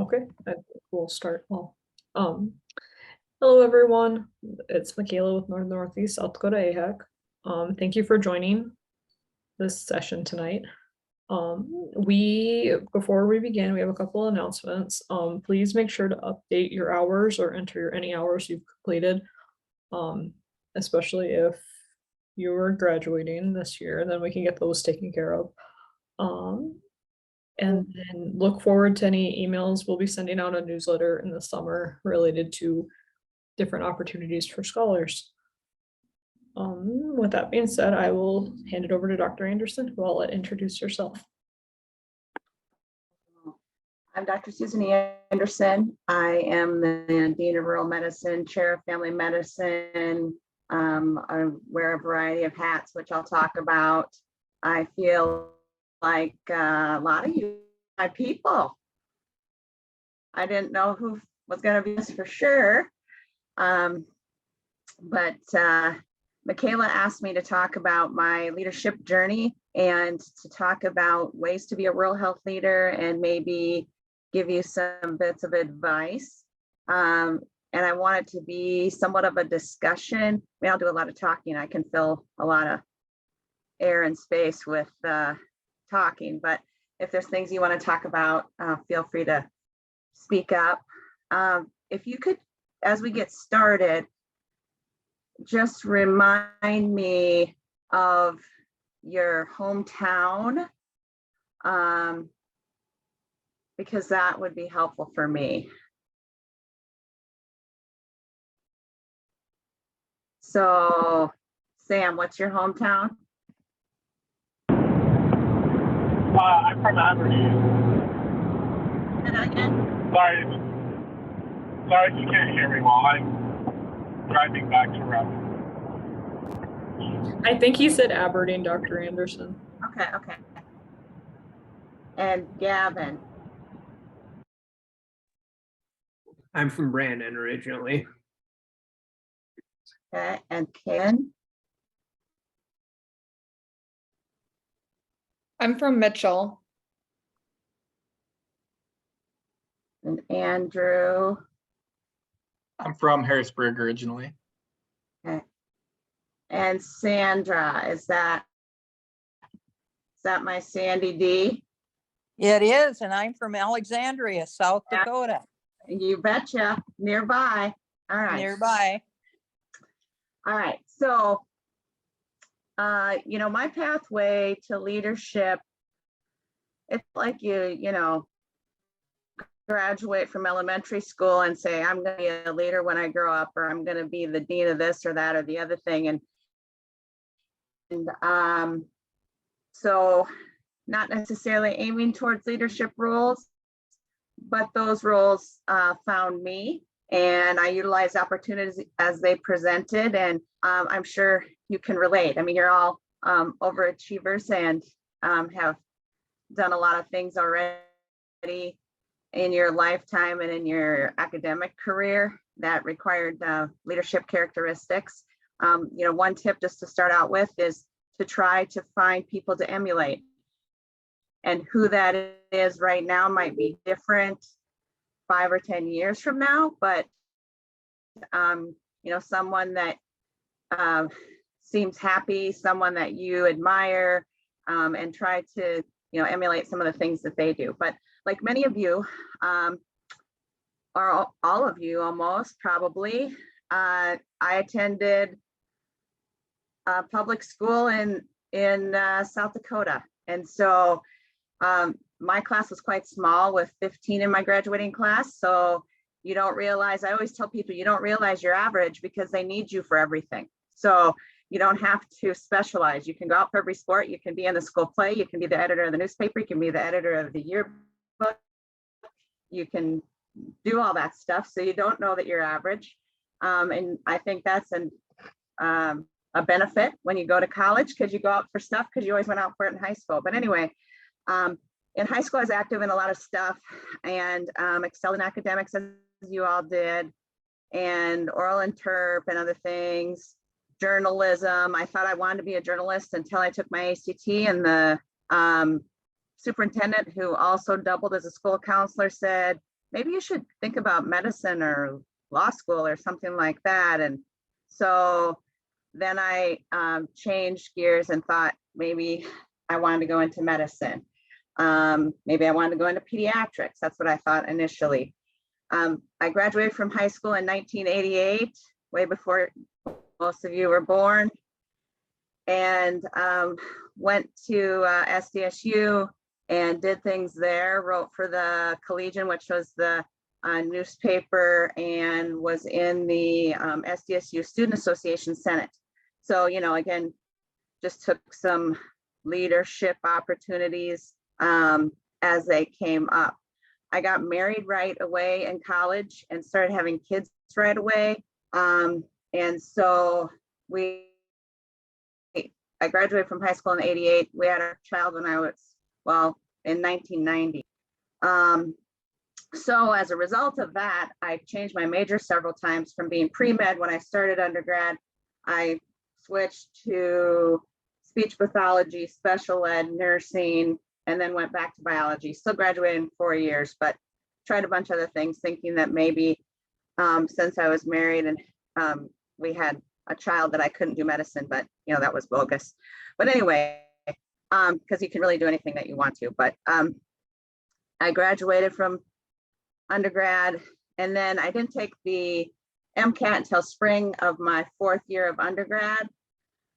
Okay, we'll start. Well, hello everyone. It's Michaela with Northeast South Dakota AHEC. Thank you for joining this session tonight. Before we begin, we have a couple announcements. Please make sure to update your hours or enter any hours you've completed. Especially if you are graduating this year, then we can get those taken care of. And then look forward to any emails. We'll be sending out a newsletter in the summer related to different opportunities for scholars. With that being said, I will hand it over to Dr. Anderson, who I'll let introduce herself. I'm Dr. Susan Anderson. I am the Dean of Rural Medicine, Chair of Family Medicine. I wear a variety of hats, which I'll talk about. I feel like a lot of you, my people. I didn't know who was going to be this for sure. But Michaela asked me to talk about my leadership journey and to talk about ways to be a rural health leader and maybe give you some bits of advice. And I want it to be somewhat of a discussion. I mean, I'll do a lot of talking. I can fill a lot of air and space with talking, but if there's things you want to talk about, feel free to speak up. If you could, as we get started, just remind me of your hometown, because that would be helpful for me. So, Sam, what's your hometown? I'm from Aberdeen. Say that again? Sorry if you can't hear me well. I'm driving back to Raleigh. I think he said Aberdeen, Dr. Anderson. Okay. And Gavin? I'm from Brandon originally. Okay, and Ken? I'm from Mitchell. And Andrew? I'm from Harrisburg originally. Okay. And Sandra, is that my Sandy D? It is, and I'm from Alexandria, South Dakota. You betcha, nearby. All right. Nearby. All right, so, my pathway to leadership, it's like you graduate from elementary school and say, I'm going to be a leader when I grow up, or I'm going to be the dean of this or that or the other thing. And so not necessarily aiming towards leadership roles, but those roles found me, and I utilized opportunities as they presented. And I'm sure you can relate. I mean, you're all overachievers and have done a lot of things already in your lifetime and in your academic career that required leadership characteristics. One tip just to start out with is to try to find people to emulate. And who that is right now might be different 5 or 10 years from now, but someone that seems happy, someone that you admire, and try to emulate some of the things that they do. But like many of you, or all of you almost probably, I attended public school in South Dakota. And so my class was quite small with 15 in my graduating class. So you don't realize, I always tell people, you don't realize you're average because they need you for everything. So you don't have to specialize. You can go out for every sport. You can be in the school play. You can be the editor of the newspaper. You can be the editor of the yearbook. You can do all that stuff. So you don't know that you're average. And I think that's a benefit when you go to college, because you go out for stuff because you always went out for it in high school. But anyway, in high school, I was active in a lot of stuff and excelled in academics, as you all did, and oral interp and other things. Journalism. I thought I wanted to be a journalist until I took my ACT, and the superintendent, who also doubled as a school counselor, said, maybe you should think about medicine or law school or something like that. And so then I changed gears and thought maybe I wanted to go into medicine. Maybe I wanted to go into pediatrics. That's what I thought initially. I graduated from high school in 1988, way before most of you were born, and went to SDSU and did things there, wrote for the Collegian, which was the newspaper, and was in the SDSU Student Association Senate. So, you know, again, just took some leadership opportunities as they came up. I got married right away in college and started having kids right away. And so I graduated from high school in '88. We had our child when I was, well, in 1990. So as a result of that, I changed my major several times. From being pre-med when I started undergrad, I switched to speech pathology, special ed, nursing, and then went back to biology. Still graduated in 4 years, but tried a bunch of other things, thinking that maybe since I was married and we had a child that I couldn't do medicine, but you know, that was bogus. But anyway, because you can really do anything that you want to. But I graduated from undergrad, and then I didn't take the MCAT until spring of my 4th year of undergrad,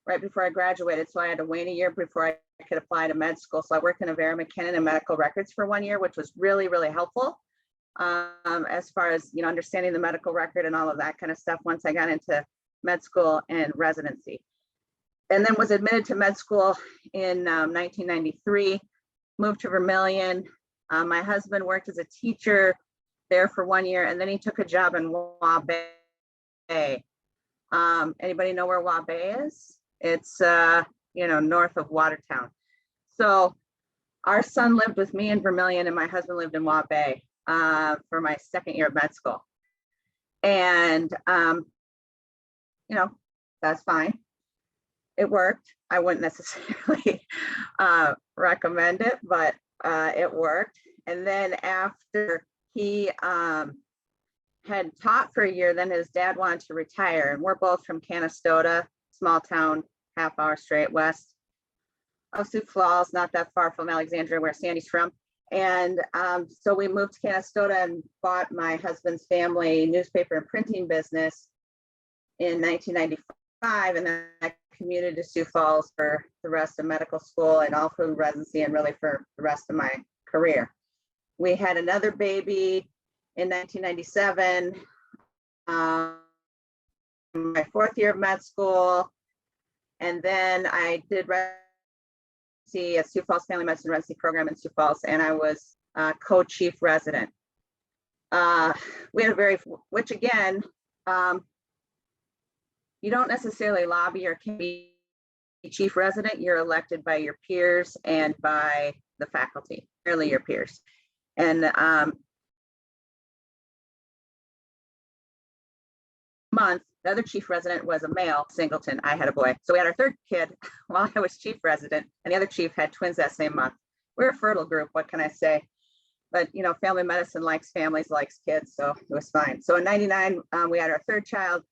right before I graduated. So I had to wait a year before I could apply to med school. So I worked in Avera McKinnon and medical records for 1 year, which was really, really helpful as far as, you know, understanding the medical record and all of that kind of stuff once I got into med school and residency. And then was admitted to med school in 1993, moved to Vermilion. My husband worked as a teacher there for 1 year, and then he took a job in Waubay. Anybody know where Waubay is? It's you know, north of Watertown. So our son lived with me in Vermilion, and my husband lived in Waubay for my 2nd year of med school. And you know, that's fine. It worked. I wouldn't necessarily recommend it, but it worked. And then after he had taught for a year, then his dad wanted to retire, and we're both from Canastota, small town, half-hour straight west of Sioux Falls, not that far from Alexandria, where Sandy's from. And so we moved to Canastota and bought my husband's family newspaper and printing business in 1995, and then I commuted to Sioux Falls for the rest of medical school and all through residency, and really for the rest of my career. We had another baby in 1997, my 4th year of med school, and then I did residency at Sioux Falls Family Medicine Residency Program in Sioux Falls, and I was co-chief resident. We had a which again, you don't necessarily lobby or can be chief resident. You're elected by your peers and by the faculty, merely your peers. And month, the other chief resident was a male, singleton. I had a boy. So we had our 3rd kid while I was chief resident, and the other chief had twins that same month. We're a fertile group, what can I say? But you know, family medicine likes families, likes kids, so it was fine. So in 99, we had our 3rd child.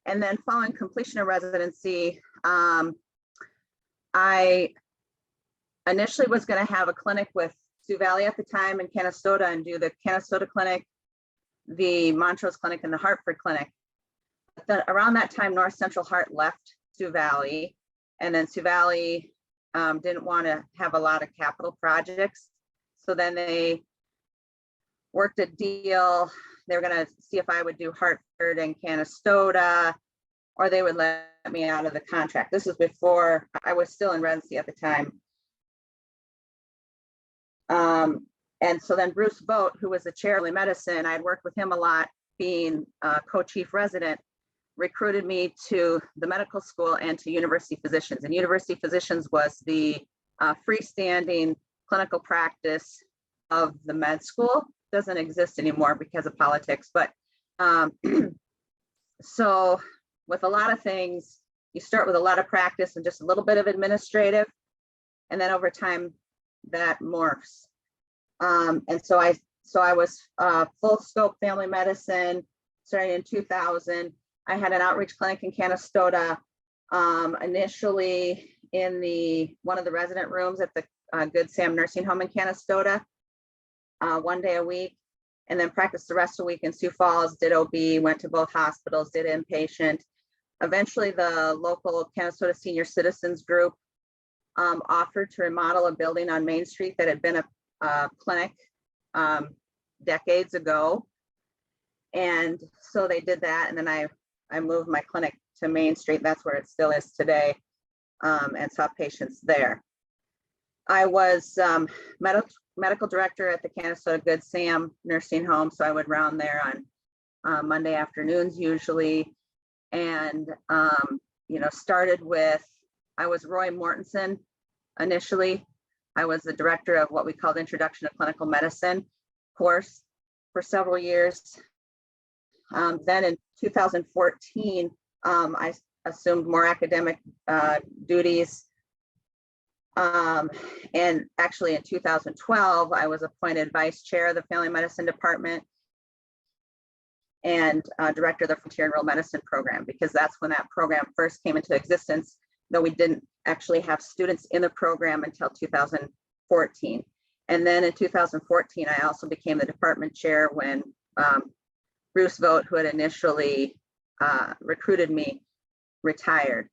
And then following completion of residency, I initially was going to have a clinic with Sioux Valley at the time in Canastota and do the Canastota clinic, the Montrose clinic, and the Hartford clinic. But then around that time, North Central Heart left Sioux Valley, and then Sioux Valley didn't want to have a lot of capital projects. So then they worked a deal. They were going to see if I would do Hartford and Canastota, or they would let me out of the contract. This was before I was still in residency at the time. And so then Bruce Vogt, who was the chair of medicine, I'd worked with him a lot, being co-chief resident, recruited me to the medical school and to University Physicians. And University Physicians was the freestanding clinical practice of the med school. Doesn't exist anymore because of politics, but so with a lot of things, you start with a lot of practice and just a little bit of administrative, and then over time that morphs. And so I So I was full scope family medicine starting in 2000. I had an outreach clinic in Canastota, initially in one of the resident rooms at the Good Sam Nursing Home in Canastota, 1 day a week, and then practiced the rest of the week in Sioux Falls, did OB, went to both hospitals, did inpatient. Eventually the local Canastota Senior Citizens Group offered to remodel a building on Main Street that had been a clinic decades ago. And so they did that. And then I moved my clinic to Main Street. That's where it still is today, and saw patients there. I was medical director at the Canastota Good Sam Nursing Home. So I would round there on Monday afternoons usually. And, started with, I was Roy Mortensen initially. I was the director of what we called Introduction to Clinical Medicine course for several years. Then in 2014, I assumed more academic duties. And actually in 2012, I was appointed vice chair of the family medicine department and director of the Frontier in Rural Medicine program, because that's when that program first came into existence, though we didn't actually have students in the program until 2014. And then in 2014, I also became the department chair when Bruce Vogt, who had initially recruited me, retired.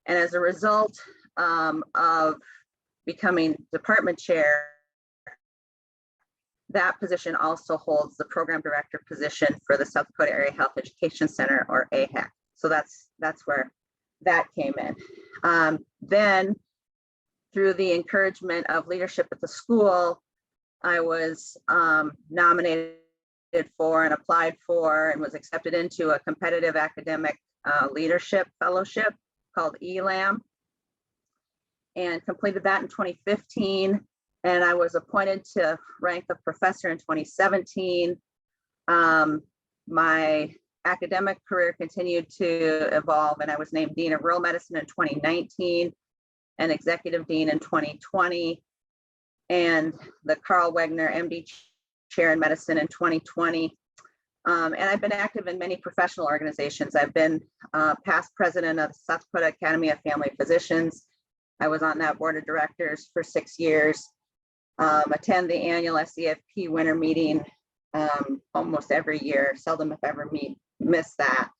And as a result of becoming department chair, that position also holds the program director position for the South Dakota Area Health Education Center, or AHEC. So that's where that came in. Then through the encouragement of leadership at the school, I was nominated for and applied for and was accepted into a competitive academic leadership fellowship called ELAM, and completed that in 2015. And I was appointed to rank of professor in 2017. My academic career continued to evolve, and I was named Dean of Rural Medicine in 2019 and Executive Dean in 2020, and the Karl Wegner MD Chair in Medicine in 2020. And I've been active in many professional organizations. I've been past president of the South Dakota Academy of Family Physicians. I was on that board of directors for 6 years. Attend the annual SEFP winter meeting almost every year, seldom if ever miss that.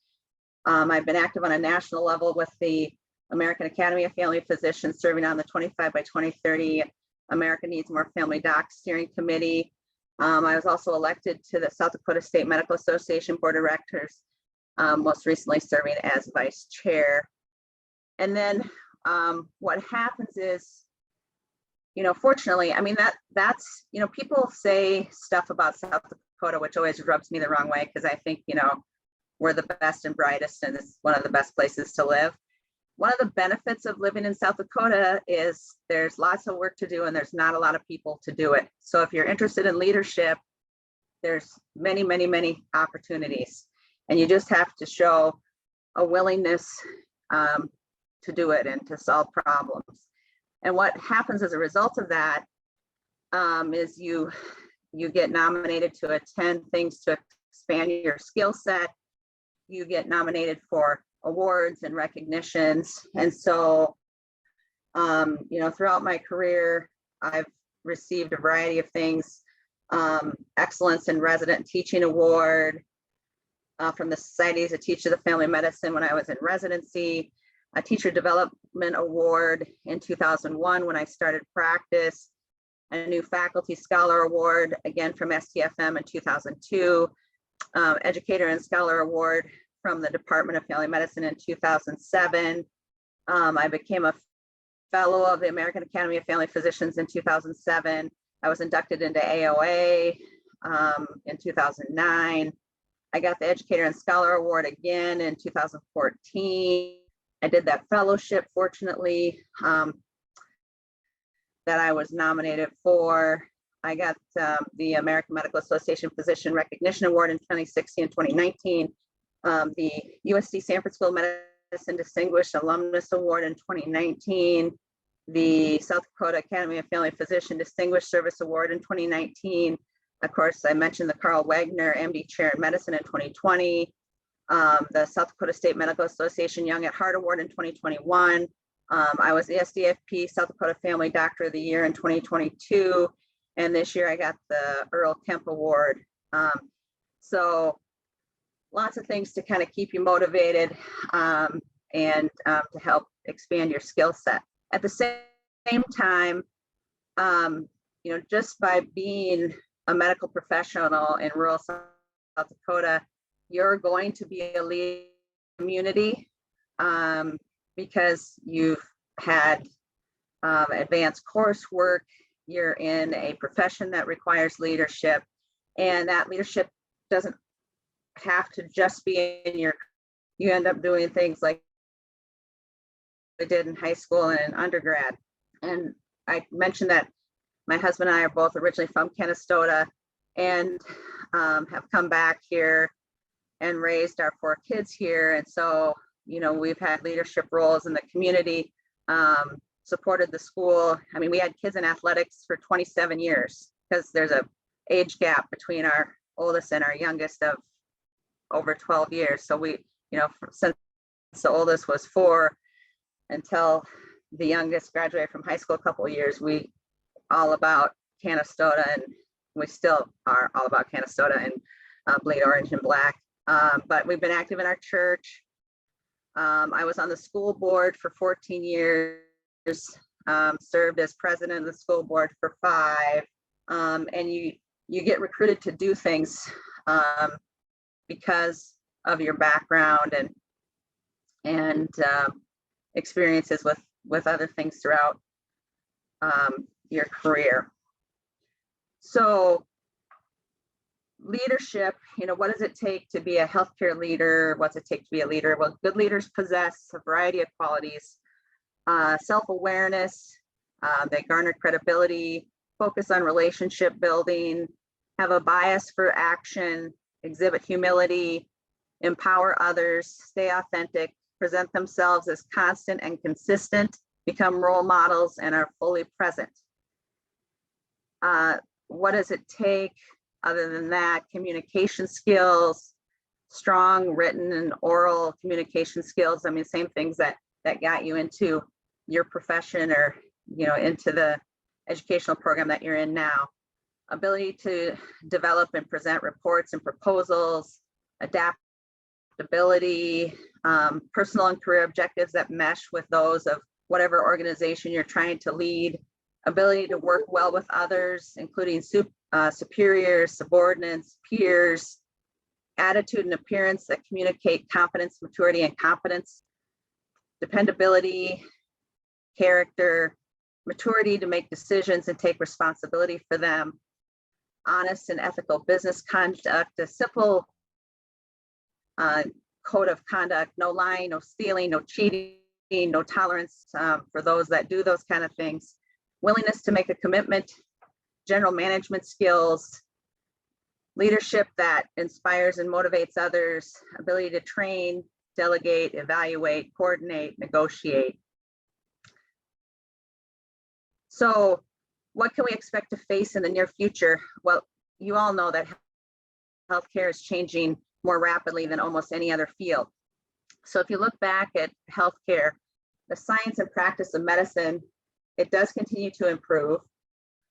I've been active on a national level with the American Academy of Family Physicians, serving on the 25 by 2030 America Needs More Family Docs Steering Committee. I was also elected to the South Dakota State Medical Association Board of Directors, most recently serving as vice chair. And then what happens is, fortunately, I mean, that's, people say stuff about South Dakota, which always rubs me the wrong way, because I think, we're the best and brightest, and it's one of the best places to live. One of the benefits of living in South Dakota is there's lots of work to do, and there's not a lot of people to do it. So if you're interested in leadership, there's many, many, many opportunities, and you just have to show a willingness to do it and to solve problems. And what happens as a result of that is you get nominated to attend things to expand your skill set. You get nominated for awards and recognitions. And so, throughout my career, I've received a variety of things. Excellence in Resident Teaching Award from the Society as a Teacher of Family Medicine when I was in residency. A Teacher Development Award in 2001 when I started practice, a new Faculty Scholar Award, again from STFM in 2002, Educator and Scholar Award from the Department of Family Medicine in 2007. I became a Fellow of the American Academy of Family Physicians in 2007. I was inducted into AOA in 2009. I got the Educator and Scholar Award again in 2014. I did that fellowship, fortunately, that I was nominated for. I got the American Medical Association Physician Recognition Award in 2016 and 2019, the USD Sanford School of Medicine Distinguished Alumnus Award in 2019, the South Dakota Academy of Family Physician Distinguished Service Award in 2019, Of course, I mentioned the Karl Wegner MD Chair in Medicine in 2020, the South Dakota State Medical Association Young at Heart Award in 2021. I was the SDFP South Dakota Family Doctor of the Year in 2022. And this year I got the Earl Kemp Award. So lots of things to kind of keep you motivated and to help expand your skill set. At the same time, just by being a medical professional in rural South Dakota, you're going to be a lead community because you've had advanced coursework, you're in a profession that requires leadership, and that leadership doesn't have to just be you end up doing things like I did in high school and in undergrad. And I mentioned that my husband and I are both originally from Canastota and have come back here and raised our 4 kids here. And so, we've had leadership roles in the community, supported the school. I mean, we had kids in athletics for 27 years because there's a age gap between our oldest and our youngest of over 12 years. So we, since the oldest was 4 until the youngest graduated from high school a couple of years, we all about Canastota, and we still are all about Canastota and bleed orange and black. But we've been active in our church. I was on the school board for 14 years, served as president of the school board for 5. And you get recruited to do things because of your background and experiences with other things throughout your career. So leadership, what does it take to be a healthcare leader? What's it take to be a leader? Well, good leaders possess a variety of qualities: self-awareness, they garner credibility, focus on relationship building, have a bias for action, exhibit humility, empower others, stay authentic, present themselves as constant and consistent, become role models, and are fully present. What does it take other than that? Communication skills, strong written and oral communication skills. I mean, same things that got you into your profession or, into the educational program that you're in now. Ability to develop and present reports and proposals, adaptability, personal and career objectives that mesh with those of whatever organization you're trying to lead. Ability to work well with others, including superiors, subordinates, peers. Attitude and appearance that communicate confidence, maturity, and competence. Dependability, character, maturity to make decisions and take responsibility for them. Honest and ethical business conduct, a simple code of conduct: no lying, no stealing, no cheating, no tolerance for those that do those kind of things. Willingness to make a commitment, general management skills, leadership that inspires and motivates others, ability to train, delegate, evaluate, coordinate, negotiate. So what can we expect to face in the near future? Well, you all know that healthcare is changing more rapidly than almost any other field. So if you look back at healthcare, the science and practice of medicine, it does continue to improve.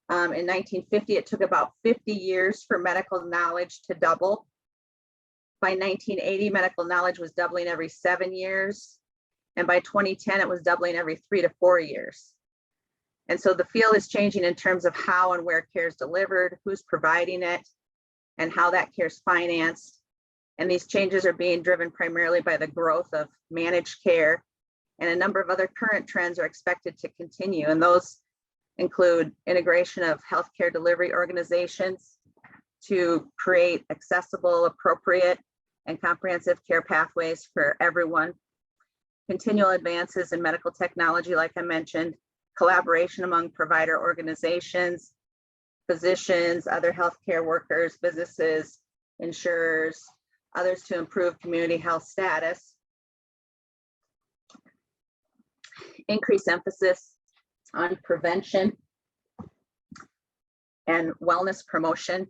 In 1950, it took about 50 years for medical knowledge to double. By 1980, medical knowledge was doubling every 7 years. And by 2010, it was doubling every 3 to 4 years. And so the field is changing in terms of how and where care is delivered, who's providing it, and how that care is financed. And these changes are being driven primarily by the growth of managed care, and a number of other current trends are expected to continue. And those include integration of healthcare delivery organizations to create accessible, appropriate, and comprehensive care pathways for everyone. Continual advances in medical technology, like I mentioned, collaboration among provider organizations, physicians, other healthcare workers, businesses, insurers, others to improve community health status. Increased emphasis on prevention and wellness promotion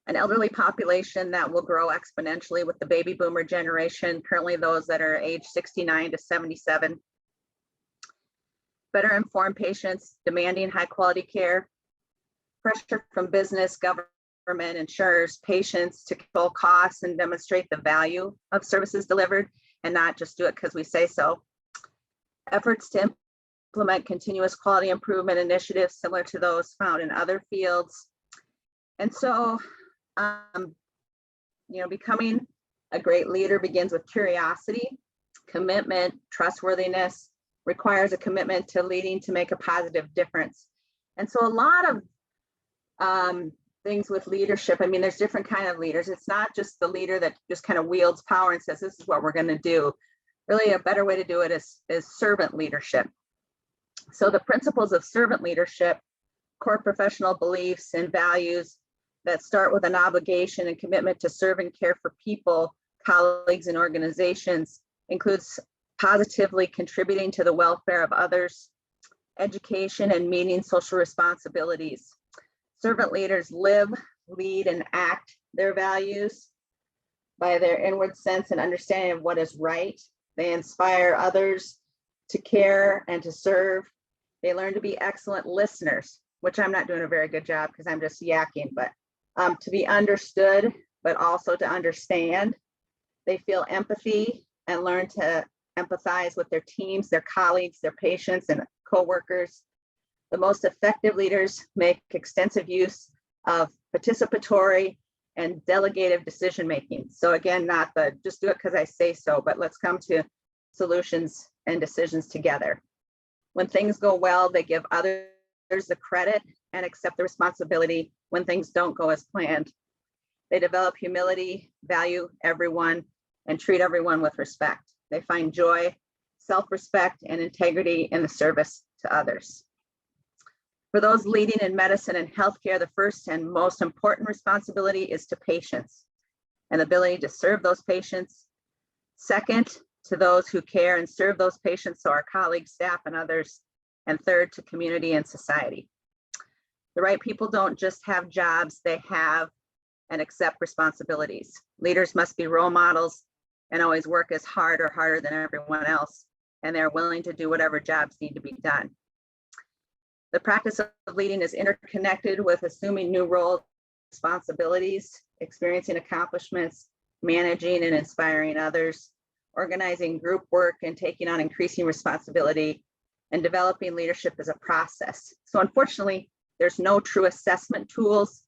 an elderly population that will grow exponentially with the baby boomer generation, currently those that are age 69 to 77. Better informed patients demanding high quality care, pressure from business, government, insurers, patients to control costs and demonstrate the value of services delivered and not just do it because we say so. Efforts to implement continuous quality improvement initiatives similar to those found in other fields. And so, becoming a great leader begins with curiosity, commitment, trustworthiness, requires a commitment to leading to make a positive difference. And so a lot of things with leadership, I mean, there's different kind of leaders. It's not just the leader that just kind of wields power and says, this is what we're going to do. Really, a better way to do it is servant leadership. So the principles of servant leadership, core professional beliefs and values that start with an obligation and commitment to serve and care for people, colleagues, and organizations, includes positively contributing to the welfare of others, education, and meeting social responsibilities. Servant leaders live, lead, and act their values by their inward sense and understanding of what is right. They inspire others to care and to serve. They learn to be excellent listeners, which I'm not doing a very good job because I'm just yakking, but to be understood, but also to understand. They feel empathy and learn to empathize with their teams, their colleagues, their patients, and coworkers. The most effective leaders make extensive use of participatory and delegative decision-making. So again, not the just do it because I say so, but let's come to solutions and decisions together. When things go well, they give others the credit and accept the responsibility when things don't go as planned. They develop humility, value everyone, and treat everyone with respect. They find joy, self-respect, and integrity in the service to others. For those leading in medicine and healthcare, the first and most important responsibility is to patients and the ability to serve those patients. Second, to those who care and serve those patients, so our colleagues, staff, and others. And third, to community and society. The right people don't just have jobs, they have and accept responsibilities. Leaders must be role models and always work as hard or harder than everyone else, and they're willing to do whatever jobs need to be done. The practice of leading is interconnected with assuming new roles, responsibilities, experiencing accomplishments, managing and inspiring others, organizing group work and taking on increasing responsibility, and developing leadership as a process. So unfortunately, there's no true assessment tools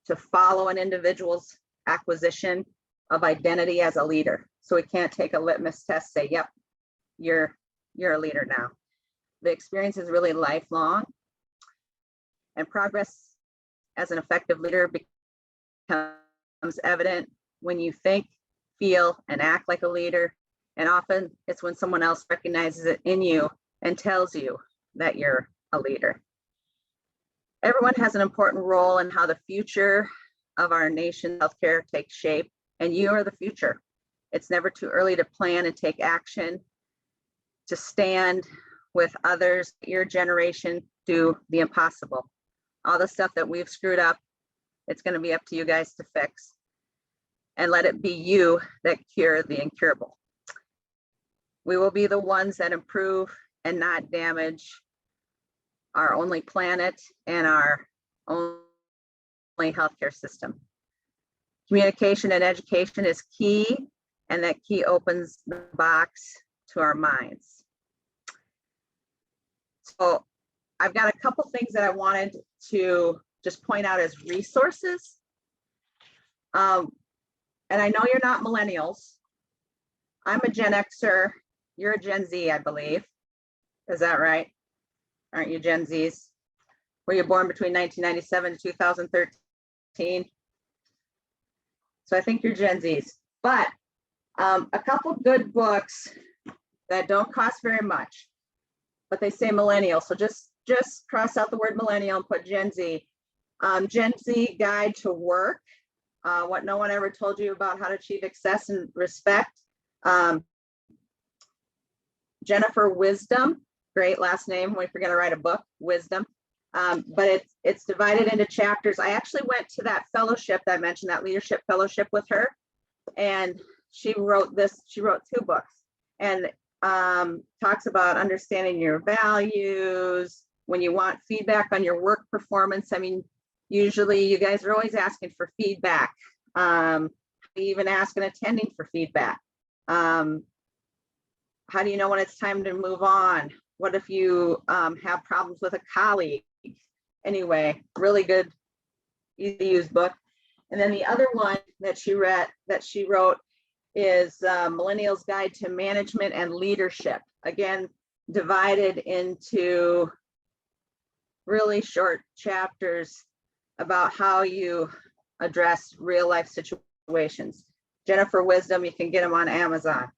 to follow an individual's acquisition of identity as a leader. So we can't take a litmus test, say, yep, you're a leader now. The experience is really lifelong, and progress as an effective leader becomes evident when you think, feel, and act like a leader. And often it's when someone else recognizes it in you and tells you that you're a leader. Everyone has an important role in how the future of our nation's healthcare takes shape, and you are the future. It's never too early to plan and take action, to stand with others, your generation, do the impossible. All the stuff that we've screwed up, it's going to be up to you guys to fix. And let it be you that cure the incurable. We will be the ones that improve and not damage our only planet and our only healthcare system. Communication and education is key, and that key opens the box to our minds. So I've got a couple things that I wanted to just point out as resources. And I know you're not millennials. I'm a Gen Xer. You're a Gen Z, I believe. Is that right? Aren't you Gen Zs? Were you born between 1997 and 2013? So I think you're Gen Zs. But a couple good books that don't cost very much, but they say millennial. So just cross out the word millennial and put Gen Z. Gen Z Guide to Work, What No One Ever Told You About How to Achieve Success and Respect. Jennifer Wisdom, great last name. We forget to write a book, Wisdom. But it's divided into chapters. I actually went to that fellowship that I mentioned, that leadership fellowship with her. And she wrote 2 books, and talks about understanding your values, when you want feedback on your work performance. I mean, usually you guys are always asking for feedback. Even ask and attending for feedback. How do you know when it's time to move on? What if you have problems with a colleague? Anyway, really good, easy to use book. And then the other one that she wrote is Millennials Guide to Management and Leadership. Again, divided into really short chapters about how you address real life situations. Jennifer Wisdom, you can get them on Amazon.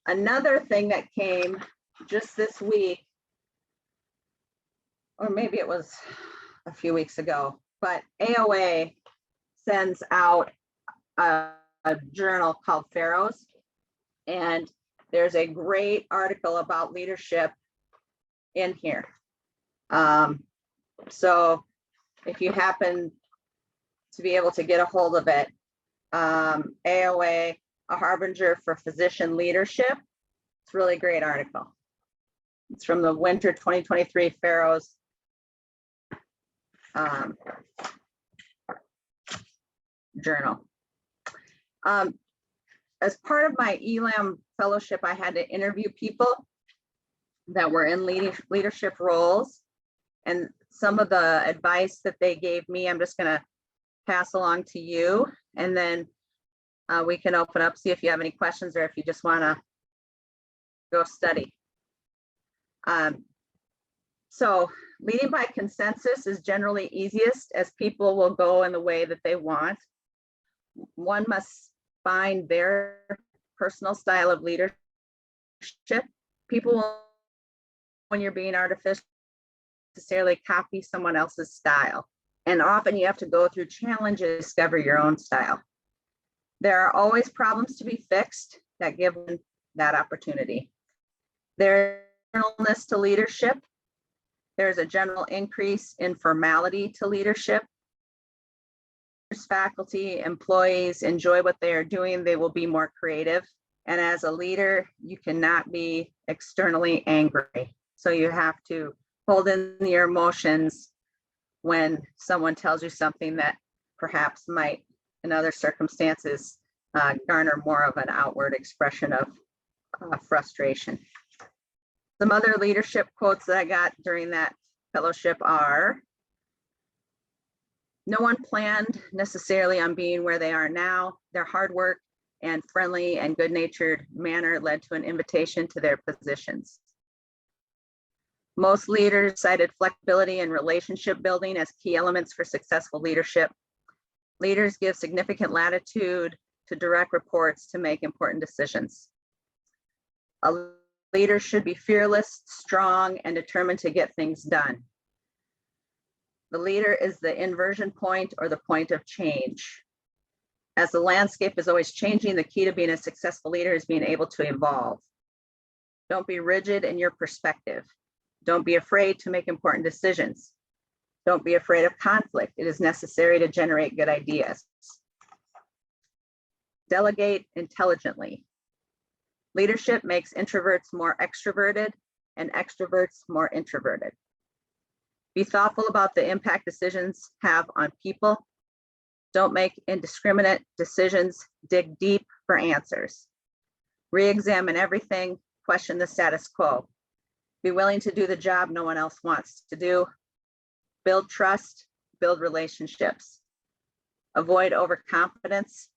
Another thing that came just this week, or maybe it was a few weeks ago, but AOA sends out a journal called Pharaohs, and there's a great article about leadership in here. So if you happen to be able to get a hold of it, AOA, A Harbinger for Physician Leadership. It's a really great article. It's from the winter 2023 Pharaohs journal. As part of my ELAM fellowship, I had to interview people that were in leadership roles, and some of the advice that they gave me, I'm just going to pass along to you, and then we can open up, see if you have any questions or if you just want to go study. So leading by consensus is generally easiest, as people will go in the way that they want. One must find their personal style of leadership. People will, when you're being artificial, necessarily copy someone else's style. And often you have to go through challenges to discover your own style. There are always problems to be fixed that give that opportunity. There's generalness to leadership. There's a general increase in formality to leadership. As faculty, employees enjoy what they are doing, they will be more creative. And as a leader, you cannot be externally angry. So you have to hold in your emotions when someone tells you something that perhaps might, in other circumstances, garner more of an outward expression of frustration. Some other leadership quotes that I got during that fellowship are, no one planned necessarily on being where they are now. Their hard work and friendly and good-natured manner led to an invitation to their positions. Most leaders cited flexibility and relationship building as key elements for successful leadership. Leaders give significant latitude to direct reports to make important decisions. A leader should be fearless, strong, and determined to get things done. The leader is the inversion point or the point of change. As the landscape is always changing, the key to being a successful leader is being able to evolve. Don't be rigid in your perspective. Don't be afraid to make important decisions. Don't be afraid of conflict. It is necessary to generate good ideas. Delegate intelligently. Leadership makes introverts more extroverted and extroverts more introverted. Be thoughtful about the impact decisions have on people. Don't make indiscriminate decisions. Dig deep for answers. Re-examine everything. Question the status quo. Be willing to do the job no one else wants to do. Build trust. Build relationships. Avoid overconfidence.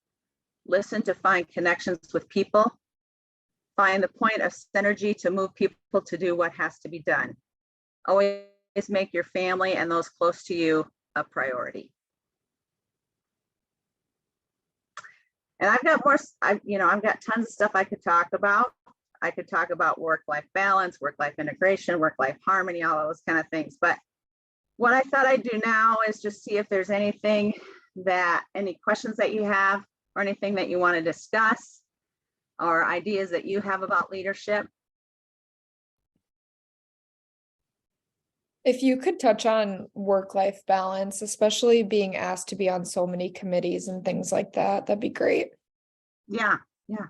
Listen to find connections with people. Find the point of synergy to move people to do what has to be done. Always make your family and those close to you a priority. And I've got more, I've got tons of stuff I could talk about. I could talk about work-life balance, work-life integration, work-life harmony, all those kind of things. But what I thought I'd do now is just see if there's any questions that you have or anything that you want to discuss or ideas that you have about leadership. If you could touch on work-life balance, especially being asked to be on so many committees and things like that, that'd be great. Yeah, yeah.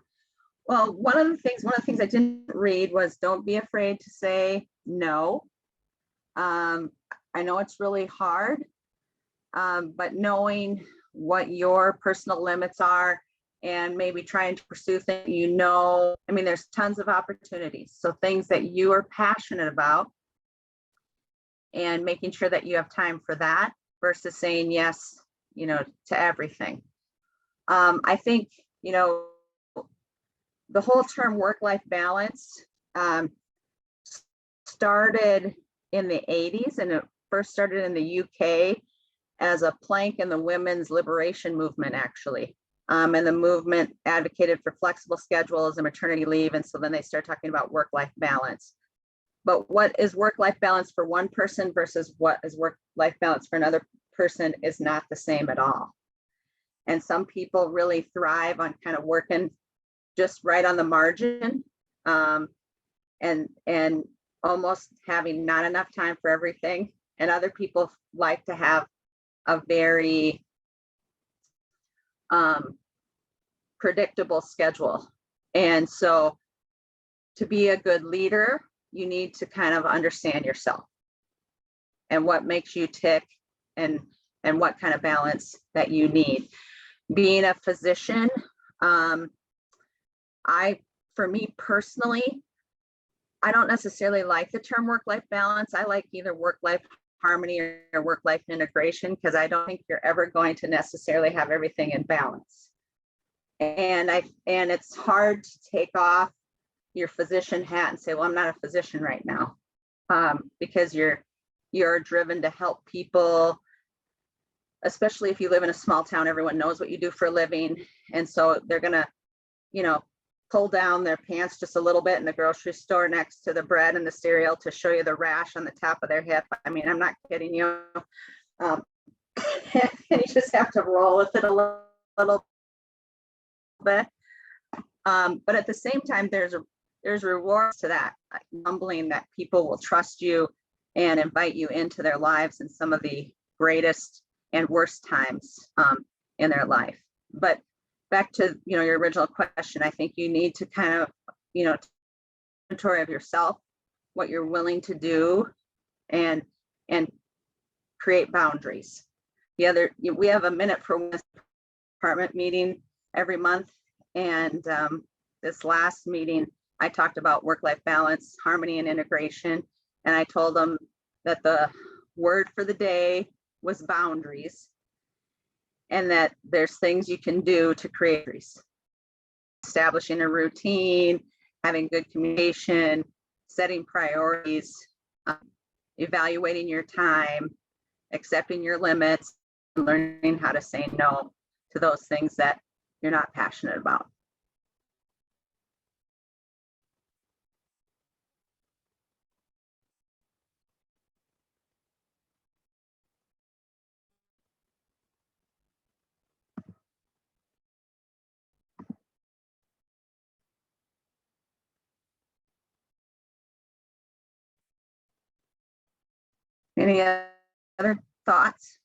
Well, one of the things I didn't read was don't be afraid to say no. I know it's really hard, but knowing what your personal limits are and maybe trying to pursue things, I mean, there's tons of opportunities. So things that you are passionate about and making sure that you have time for that versus saying yes, to everything. I think, the whole term work-life balance started in the 80s, and it first started in the UK as a plank in the women's liberation movement, actually. And the movement advocated for flexible schedules and maternity leave. And so then they start talking about work-life balance. But what is work-life balance for one person versus what is work-life balance for another person is not the same at all. And some people really thrive on kind of working just right on the margin, and almost having not enough time for everything. And other people like to have a very predictable schedule. And so to be a good leader, you need to kind of understand yourself and what makes you tick and what kind of balance that you need. Being a physician, for me personally, I don't necessarily like the term work-life balance. I like either work-life harmony or work-life integration, because I don't think you're ever going to necessarily have everything in balance. And it's hard to take off your physician hat and say, well, I'm not a physician right now, because you're driven to help people, especially if you live in a small town. Everyone knows what you do for a living, and so they're gonna, pull down their pants just a little bit in the grocery store next to the bread and the cereal to show you the rash on the top of their hip. I mean, I'm not kidding you. And you just have to roll with it a little bit. But at the same time, there's rewards to that, humbling that people will trust you and invite you into their lives in some of the greatest and worst times in their life. But back to your original question, I think you need to kind of inventory of yourself, what you're willing to do, and create boundaries. We have a minute for Women's Department meeting every month, and this last meeting I talked about work-life balance, harmony, and integration, and I told them that the word for the day was boundaries, and that there's things you can do to create boundaries. Establishing a routine, having good communication, setting priorities, evaluating your time, accepting your limits, and learning how to say no to those things that you're not passionate about. Any other thoughts?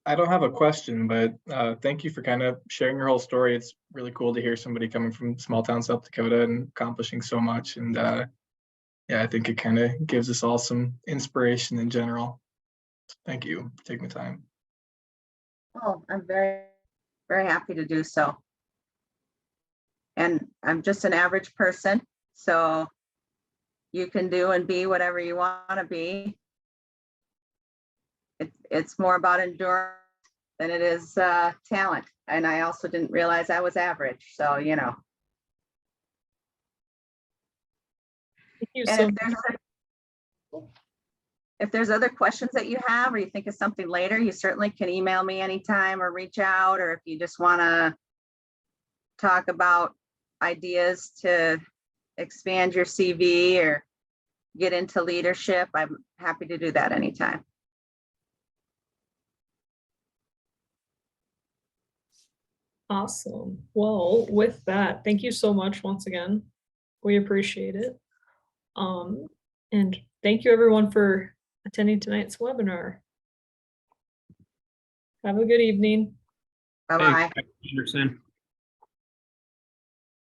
I don't have a question, but thank you for kind of sharing your whole story. It's really cool to hear somebody coming from small town South Dakota and accomplishing so much. And yeah, I think it kind of gives us all some inspiration in general. Thank you for taking the time. Oh, I'm very, very happy to do so. And I'm just an average person, so you can do and be whatever you want to be. It's more about endurance than it is talent. And I also didn't realize I was average, so Thank you And so if there's If there's other questions that you have, or you think of something later, you certainly can email me anytime or reach out, or if you just want to talk about ideas to expand your CV or get into leadership, I'm happy to do that anytime. Awesome. Well, with that, thank you so much once again. We appreciate it. And thank you everyone for attending tonight's webinar. Have a good evening. Bye-bye. Thanks, Anderson.